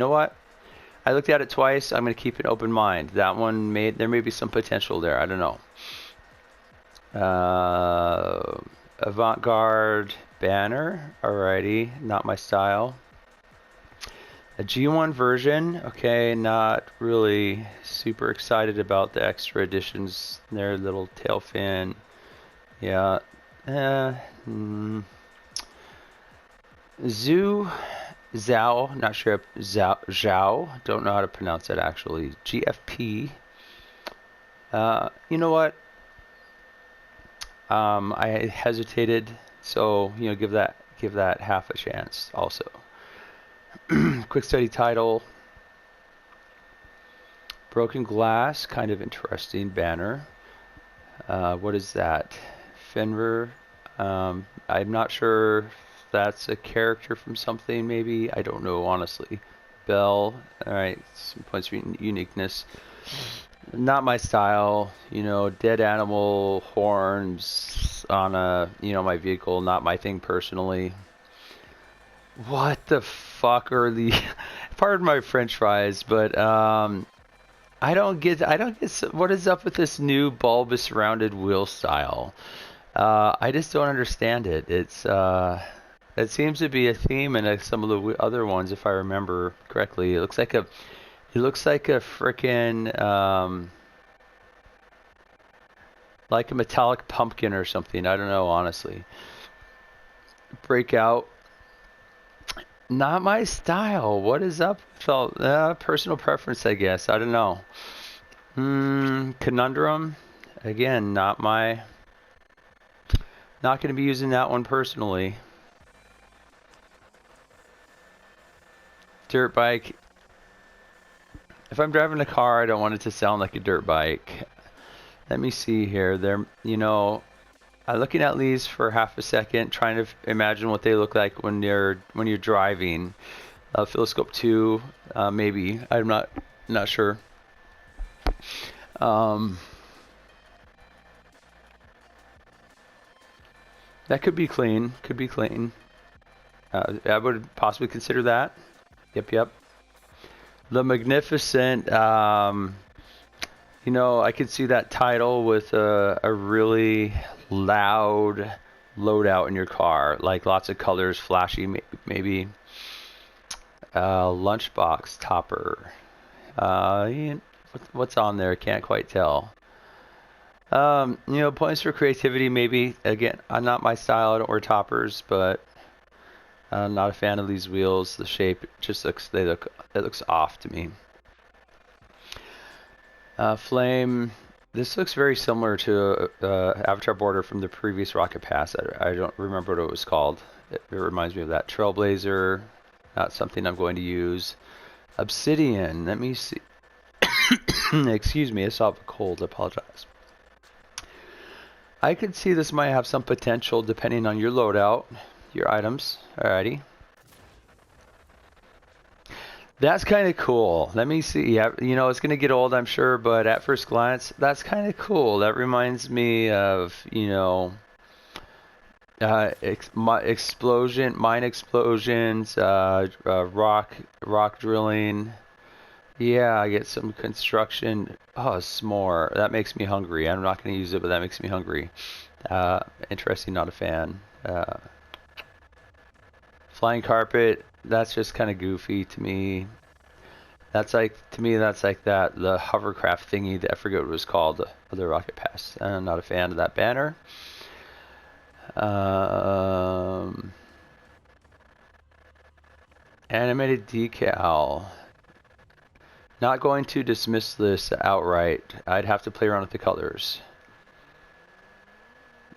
know what? I looked at it twice. I'm going to keep an open mind. That one there may be some potential there. I don't know. Avant-garde banner. Alrighty, not my style. A G1 version. Okay, not really super excited about the extra additions. Their little tail fin. Yeah. Zhao, not sure if Zhao, don't know how to pronounce that actually. GFP. You know what? I hesitated, so give that half a chance also. Quick study title. Broken Glass, kind of interesting banner. What is that? FENRIR. I'm not sure if that's a character from something, maybe. I don't know, honestly. Bell. Alright, some points for uniqueness. Not my style. Dead animal horns on my vehicle. Not my thing personally. What the fuck are the... Pardon my French fries, but I don't get what is up with this new bulbous rounded wheel style. I just don't understand it. It seems to be a theme in some of the other ones, if I remember correctly. It looks like a frickin' like a metallic pumpkin or something. I don't know, honestly. Breakout. Not my style. What is up? Personal preference, I guess. I don't know. Conundrum. Again, not going to be using that one personally. Dirt bike. If I'm driving a car, I don't want it to sound like a dirt bike. Let me see here. I'm looking at these for half a second, trying to imagine what they look like when you're driving. Oscilloscope 2, maybe. I'm not sure. That could be clean. I would possibly consider that. Yep. The Magnificent. I could see that title with a really loud loadout in your car, like lots of colors, flashy, maybe. Lunchbox topper. What's on there? Can't quite tell. Points for creativity, maybe. Again, not my style. I don't wear toppers, but I'm not a fan of these wheels. The shape just it looks off to me. Flame. This looks very similar to Avatar Border from the previous Rocket Pass. I don't remember what it was called. It reminds me of that. Trailblazer. Not something I'm going to use. Obsidian. Let me see. Excuse me, I still have a cold. I apologize. I could see this might have some potential depending on your loadout, your items. Alrighty. That's kind of cool. Let me see. Yeah, it's going to get old, I'm sure, but at first glance, that's kind of cool. That reminds me of, mine explosions, rock drilling. Yeah, I get some construction. Oh, s'more. That makes me hungry. I'm not going to use it, but that makes me hungry. Interesting, not a fan. Flying carpet. That's just kind of goofy to me. That's like the hovercraft thingy that I forget what it was called, the Rocket Pass. I'm not a fan of that banner. Animated decal. Not going to dismiss this outright. I'd have to play around with the colors.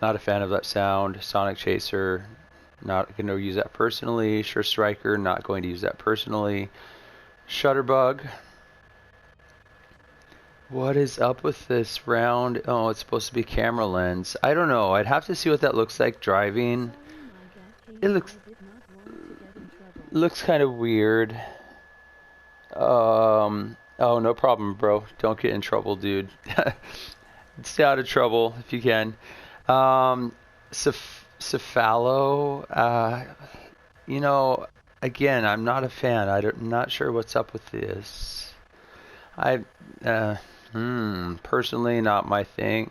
Not a fan of that sound. Sonic Chaser. Not going to use that personally. Sure Striker. Not going to use that personally. Shutterbug. What is up with this round? Oh, it's supposed to be camera lens. I don't know. I'd have to see what that looks like driving. It looks kind of weird. Oh, no problem, bro. Don't get in trouble, dude. Stay out of trouble if you can. Cephalo, again, I'm not a fan. I'm not sure what's up with this. Personally, not my thing.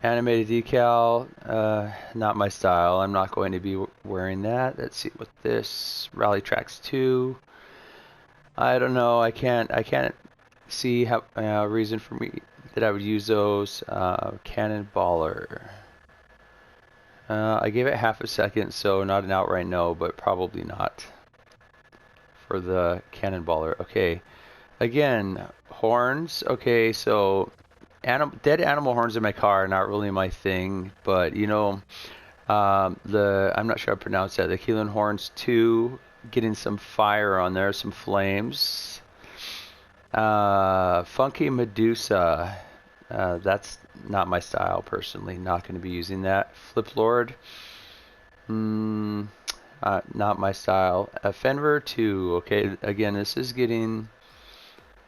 Animated decal, not my style. I'm not going to be wearing that. Let's see what this Rally Tracks 2. I don't know. I can't see how reason for me that I would use those. Cannonballer. I gave it half a second, so not an outright no, but probably not for the Cannonballer. Okay. Again, horns. Okay, so dead animal horns in my car are not really my thing, but you know, I'm not sure how to pronounce that. The Keelan Horns 2, getting some fire on there, some flames. Funky Medusa. That's not my style personally. Not going to be using that. Flip Lord. Not my style. FENRIR 2. Okay, again, this is getting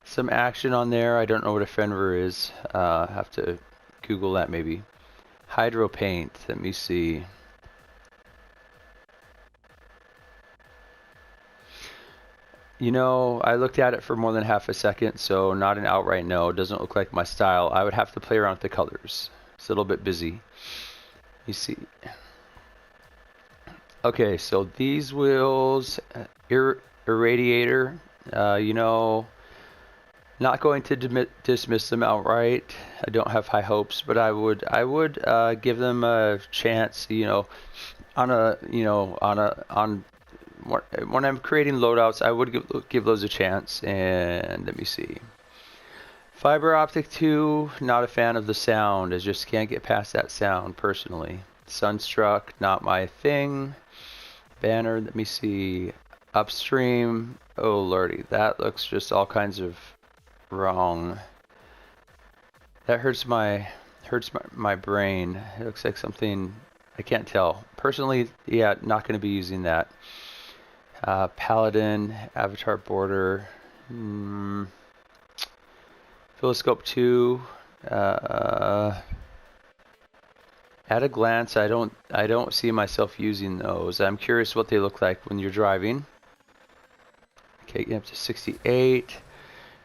some action on there. I don't know what a FENRIR is. Have to Google that maybe. Hydro paint. Let me see. You know, I looked at it for more than half a second, so not an outright no. It doesn't look like my style. I would have to play around with the colors. It's a little bit busy. You see. Okay, so these wheels, irradiator, you know, not going to dismiss them outright. I don't have high hopes, but I would give them a chance. You know, when I'm creating loadouts, I would give those a chance. And let me see. Fiber optic 2, not a fan of the sound. I just can't get past that sound personally. Sunstruck, not my thing. Banner, let me see. Upstream, oh lordy, that looks just all kinds of wrong. That hurts my brain. It looks like something I can't tell. Personally, yeah, not going to be using that. Paladin, Avatar Border, Philoscope 2. At a glance, I don't see myself using those. I'm curious what they look like when you're driving. Okay, get up to 68.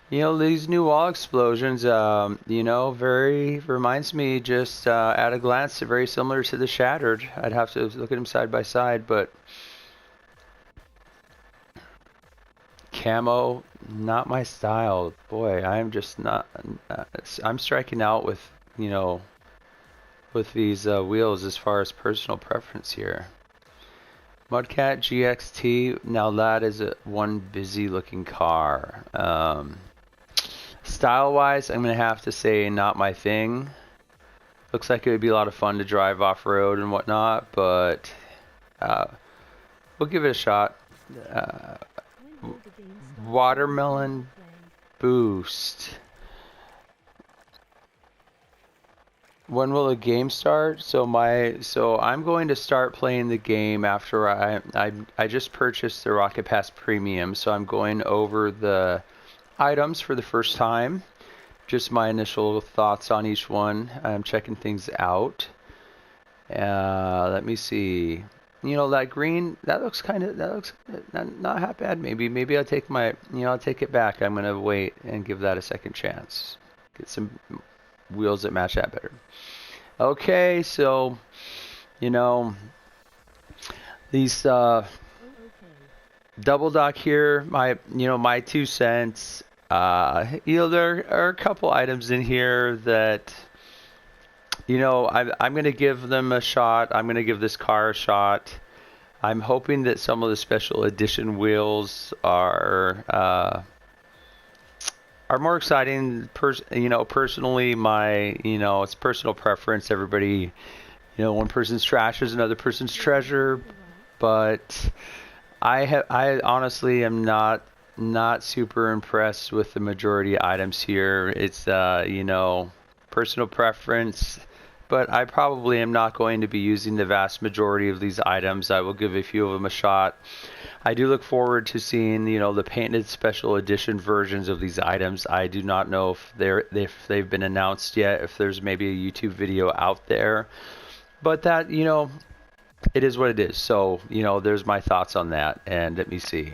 You know, these new wall explosions, you know, reminds me just at a glance, they're very similar to the Shattered. I'd have to look at them side by side, but camo, not my style. Boy, I'm just not, I'm striking out with, you know, with these wheels as far as personal preference here. Mudcat GXT, now that is one busy looking car. Style wise, I'm going to have to say not my thing. Looks like it would be a lot of fun to drive off road and whatnot, but we'll give it a shot. Watermelon Boost. When will the game start? So I'm going to start playing the game after I just purchased the Rocket Pass Premium, so I'm going over the items for the first time. Just my initial thoughts on each one. I'm checking things out. Let me see. You know, that green, that looks not half bad. Maybe I'll take I'll take it back. I'm gonna wait and give that a second chance. Get some wheels that match that better. Okay, so you know these DoubleDoc here, my 2 cents. You know, there are a couple items in here that, you know, I'm going to give them a shot. I'm going to give this car a shot. I'm hoping that some of the special edition wheels are more exciting. Personally, it's personal preference. Everybody, one person's trash is another person's treasure. But I honestly am not super impressed with the majority items here. It's personal preference, but I probably am not going to be using the vast majority of these items. I will give a few of them a shot. I do look forward to seeing the painted special edition versions of these items. I do not know if they've been announced yet, if there's maybe a YouTube video out there, but that It is what it is. So, there's my thoughts on that. And let me see.